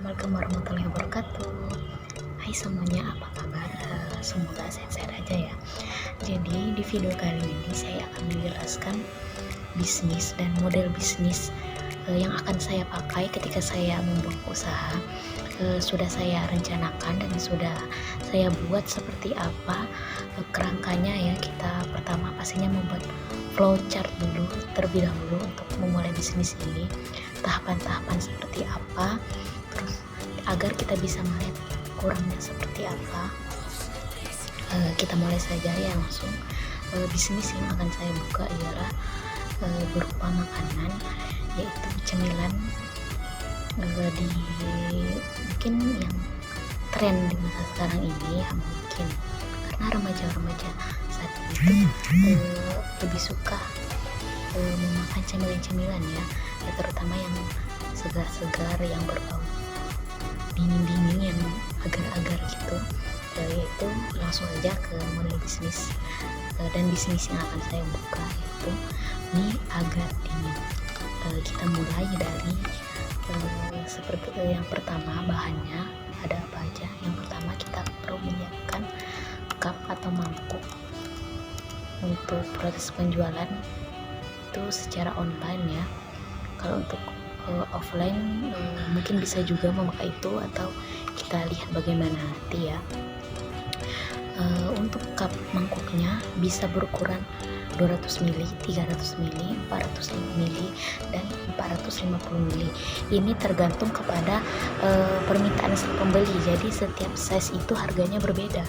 Assalamualaikum warahmatullahi wabarakatuh. Hai semuanya, apa kabar? Semoga sehat-sehat aja ya. Jadi di video kali ini saya akan menjelaskan bisnis dan model bisnis yang akan saya pakai ketika saya membuat usaha. Sudah saya rencanakan dan sudah saya buat seperti apa kerangkanya ya. Kita pertama pastinya membuat flowchart dulu terlebih dahulu untuk memulai bisnis ini, tahapan-tahapan seperti apa, terus agar kita bisa melihat kurangnya seperti apa. Kita mulai saja ya langsung. Bisnis yang akan saya buka ialah berupa makanan, yaitu cemilan di mungkin yang tren di masa sekarang ini ya, mungkin karena remaja-remaja saat itu lebih suka memakan cemilan-cemilan ya, terutama yang segar-segar, yang berbau dingin-dingin, yang agar-agar gitu. Yaitu langsung aja ke model bisnis dan bisnis yang akan saya buka, yaitu mie agar dingin. Kita mulai dari seperti yang pertama, bahannya ada apa aja. Yang pertama kita perlu menyiapkan cup atau mangkuk. Untuk proses penjualan itu secara online ya. Kalau untuk offline mungkin bisa juga memakai itu, atau kita lihat bagaimana nanti ya. Untuk cup mangkuknya bisa berukuran 200 ml, 300 ml, 400 ml, dan 450 ml. Ini tergantung kepada permintaan si pembeli. Jadi setiap size itu harganya berbeda.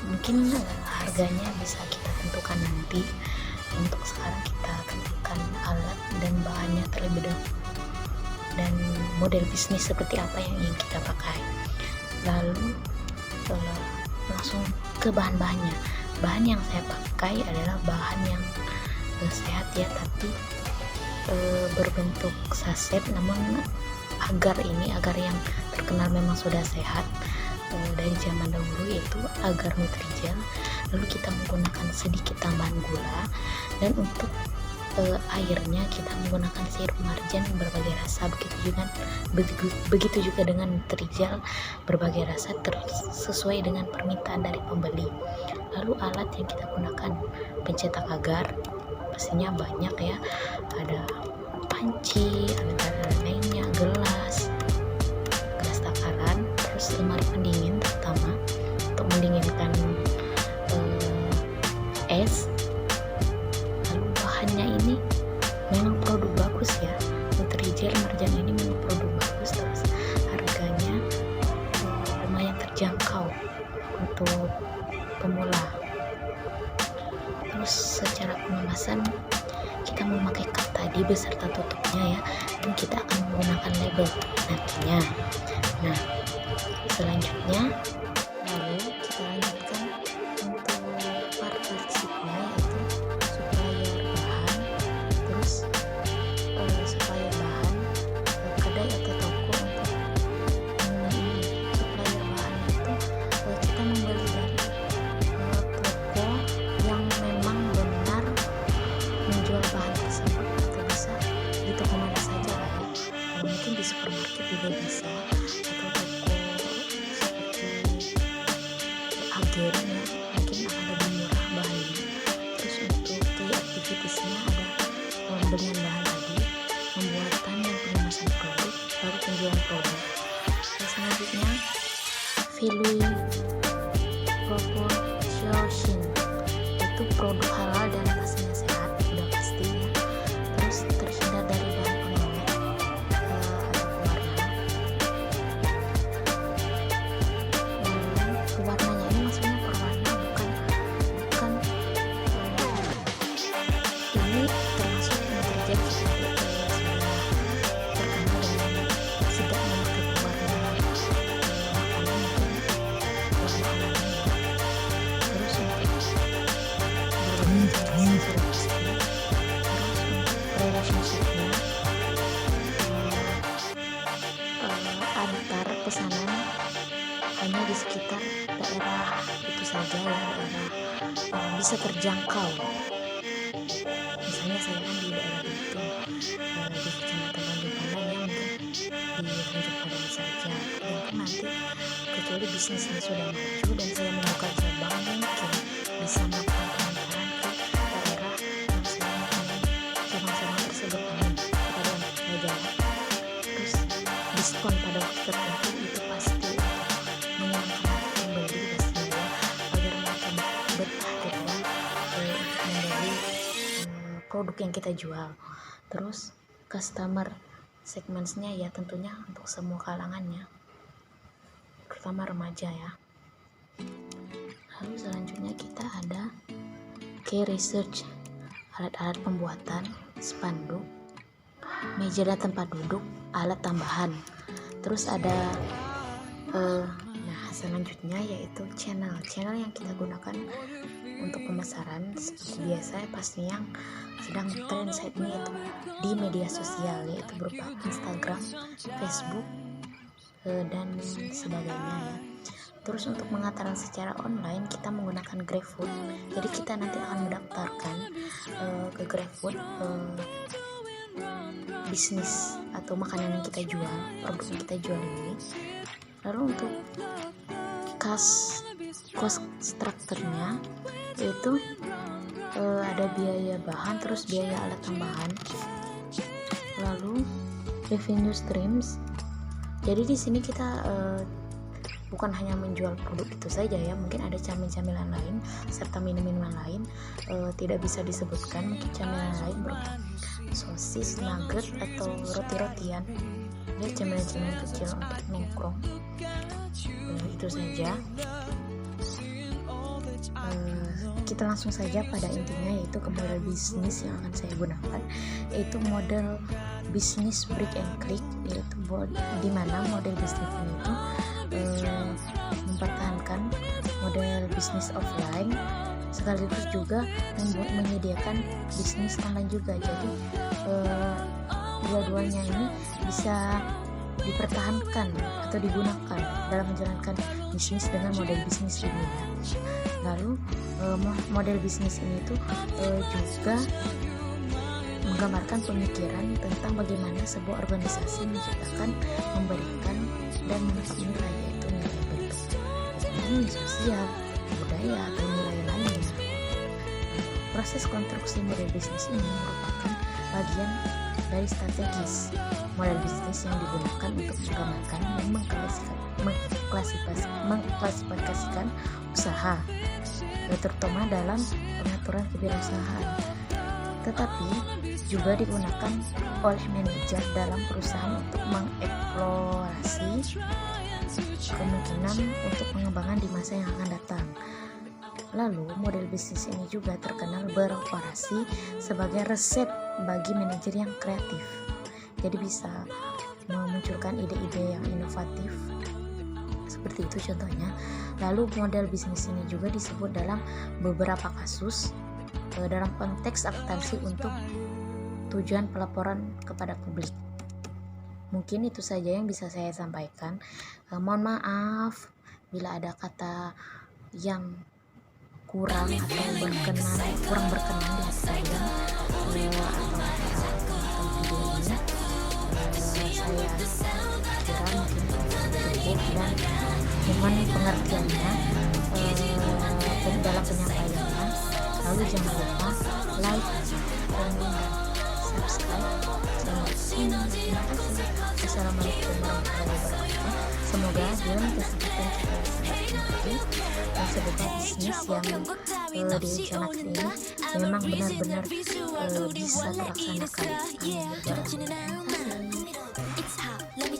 Mungkin harganya bisa kita tentukan nanti. Untuk sekarang kita tentukan alat dan bahannya terlebih dahulu, dan model bisnis seperti apa yang ingin kita pakai. Lalu langsung ke bahan-bahannya. Bahan yang saya pakai adalah bahan yang sehat ya, tapi berbentuk saset, namun agar yang terkenal memang sudah sehat dari zaman dahulu, yaitu agar Nutrijel. Lalu kita menggunakan sedikit tambahan gula, dan untuk airnya kita menggunakan sirup marjan berbagai rasa. Begitu juga dengan Nutrijel berbagai rasa, sesuai dengan permintaan dari pembeli. Lalu alat yang kita gunakan, pencetak agar pastinya banyak ya, ada panci, ada lainnya, gelas takaran, terus lemari pendingin terutama untuk mendinginkan es. Lalu bahannya ini memang produk bagus ya, Nutrijel marjan ini memang produk bagus, terus harganya lumayan terjangkau untuk pemula. Terus secara pengemasan kita memakai cup tadi beserta tutupnya ya, dan kita akan menggunakan label nantinya. Nah, selanjutnya lalu kita lanjutkan untuk part-part sheetnya, yaitu supplier bahan. Terus supplier bahan kedai atau toko untuk supplier bahan itu kita membeli dari toko yang memang benar menjual bahan tersebut, atau bisa di toko mana saja lah ya. Mungkin di supermarket juga bisa, atau toko seperti agen ya, mungkin akan lebih murah bahannya. Terus untuk key activitiesnya ada pembelian bahan tadi, pembuatan dan pengemasan produk, baru penjualan produk. Dan selanjutnya value proposition, itu produk halal dan pastinya sehat, udah pasti ya. Terus terhindar dari bahan pengawet atau pewarna. Pewarnanya ini maksudnya pewarna bukan ini termasuk Nutrijel seperti terkenal dengan tidak memakai pewarna makanan, mungkin warna alamnya ya. Terus untuk berorganisasi sudah pasti. Terus untuk relationship-nya antar pesanan hanya di sekitar daerah itu saja ya, daerah yang bisa terjangkau. Misalnya saya kan di daerah Bitung, di Kecamatan Tanjung Pandan ya, mungkin di Tanjung Pandan nanti kecuali bisnisnya sudah maju dan saya membuka cabang, mungkin bisa melakukan pemasaran ke daerah yang saya mempunyai cabang-cabang tersebut kepada negara. Terus diskon pada waktu tertentu itu pasti menyenangkan hati pembeli pastinya, agar mereka betah gitu kan membeli produk yang kita jual. Terus customer segmentsnya ya tentunya untuk semua kalangannya, terutama remaja ya. Lalu selanjutnya kita ada key research, alat-alat pembuatan, spanduk, meja dan tempat duduk, alat tambahan. Terus ada selanjutnya yaitu channel yang kita gunakan untuk pemasaran. Seperti biasa pasti yang sedang tren saat ini itu di media sosial, yaitu berupa Instagram, Facebook, dan sebagainya ya. Terus untuk pengataran secara online kita menggunakan GrabFood. Jadi kita nanti akan mendaftarkan ke GrabFood bisnis atau makanan yang kita jual, produk yang kita jual ini. Lalu untuk cost strukturnya yaitu ada biaya bahan, terus biaya alat tambahan, lalu revenue streams. Jadi di sini kita bukan hanya menjual produk itu saja ya, mungkin ada camilan lain serta minuman lain, tidak bisa disebutkan. Mungkin camilan lain berupa sosis, nugget, atau roti-rotian ya, camilan-camilan kecil untuk nongkrong. Itu saja. Kita langsung saja pada intinya, yaitu ke model bisnis yang akan saya gunakan, yaitu model bisnis break and click, yaitu di mana model bisnis ini itu mempertahankan model bisnis offline sekaligus juga menyediakan bisnis online juga. Jadi dua-duanya ini bisa dipertahankan atau digunakan dalam menjalankan bisnis dengan model bisnis ini ya. Lalu model bisnis ini tuh juga menggambarkan pemikiran tentang bagaimana sebuah organisasi menciptakan, memberikan, dan menangkap nilai, yaitu nilai bentuk ekonomi, sosial, budaya, atau nilai lainnya. Proses konstruksi model bisnis ini merupakan bagian dari strategis model bisnis yang digunakan untuk menggambarkan dan mengklasifikasikan usaha, terutama dalam pengaturan kewirausahaan, tetapi juga digunakan oleh manajer dalam perusahaan untuk mengeksplorasi kemungkinan untuk pengembangan di masa yang akan datang. Lalu model bisnis ini juga terkenal beroperasi sebagai resep bagi manajer yang kreatif. Jadi bisa memunculkan ide-ide yang inovatif, seperti itu contohnya. Lalu model bisnis ini juga disebut dalam beberapa kasus dalam konteks akuntansi untuk tujuan pelaporan kepada publik. Mungkin itu saja yang bisa saya sampaikan. Mohon maaf bila ada kata yang kurang atau kurang berkenan di hati saya atau video ini. Saya kira mungkin cukup, dan mohon pengertiannya dalam penyampaiannya. Lalu jangan lupa like, comment, dan subscribe channel ini. Terima kasih. Assalamualaikum warahmatullahi wabarakatuh. Semoga dalam kesempatan kita semakin dan semoga bisnis yang direncanakan ini memang benar-benar bisa terlaksanakan. Amin. Terima kasih.